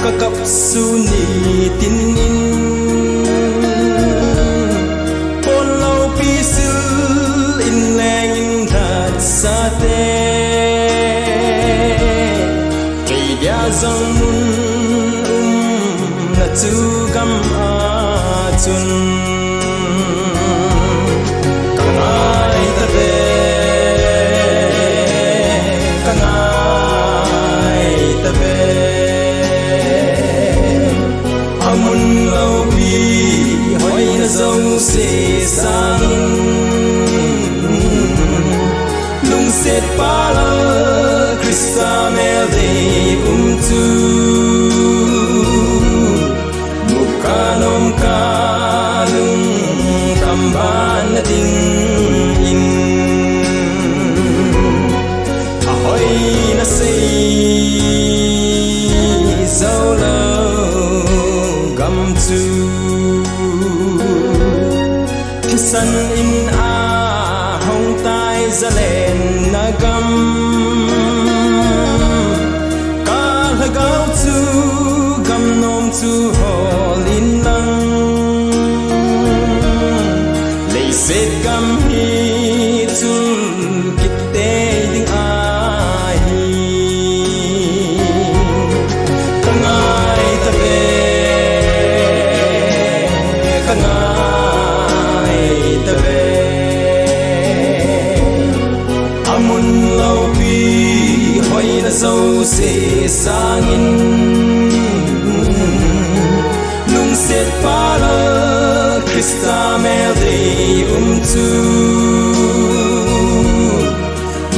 kakap suni tinin polo pisil in leng in that sate kay dia zong mun na tu gam atun kangai tabe kangai tabe amun lau pi hoi na zong se sang lung set pala Krista mel de tu mukanom kalung kamban na ding in ahoy na say solo gam tu kisan in a hong tai zalen na gam tu gam nom tu hol in lang lei set gam hi tu kit te ding ai kangai tabe kangai tabe amun lau pi hoi na zo se sangin lung set pala Krista mel de tu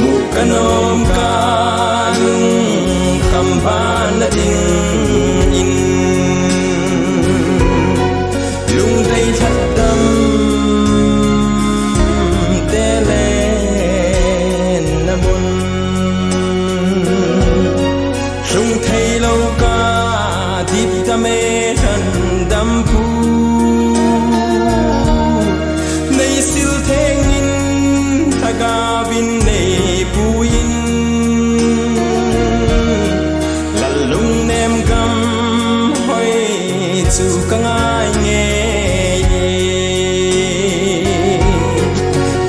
mukanom kalung kamban na ding in lung dei that dam telen namun lung thei lâu ca dip ta mê thân đam pu nay siêu thế nghìn ta ga bin nay pu in là lung nem gam hoi chu ka ngai nghe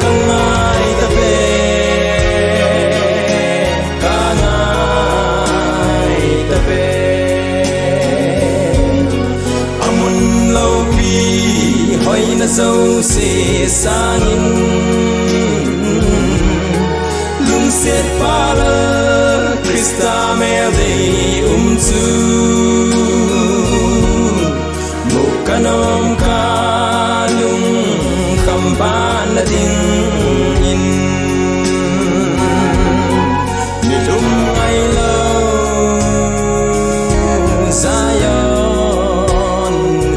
ka ngai ta be ka ngai ta be amun lau pi hoi na zo se sangin lung set pala Krista mel de tu mukanom kalung kamban na ding in nilum ai lâu Zion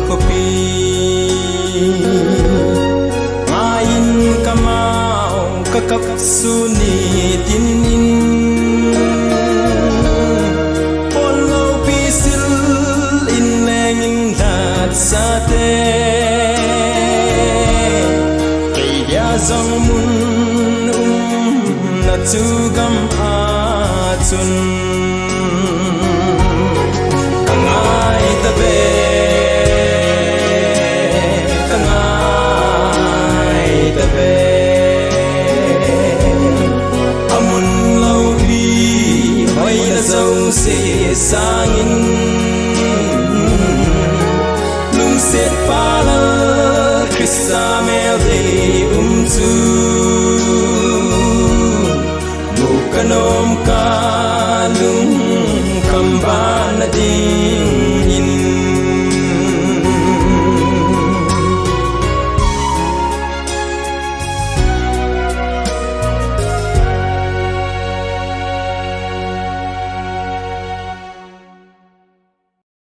kopi ngain kamau kakap suni tinin polo pisil in leng in that sate kay dia zong mun na tu gam atun kangai tabe kangai tabe amun lau pi hoi na zo se sangin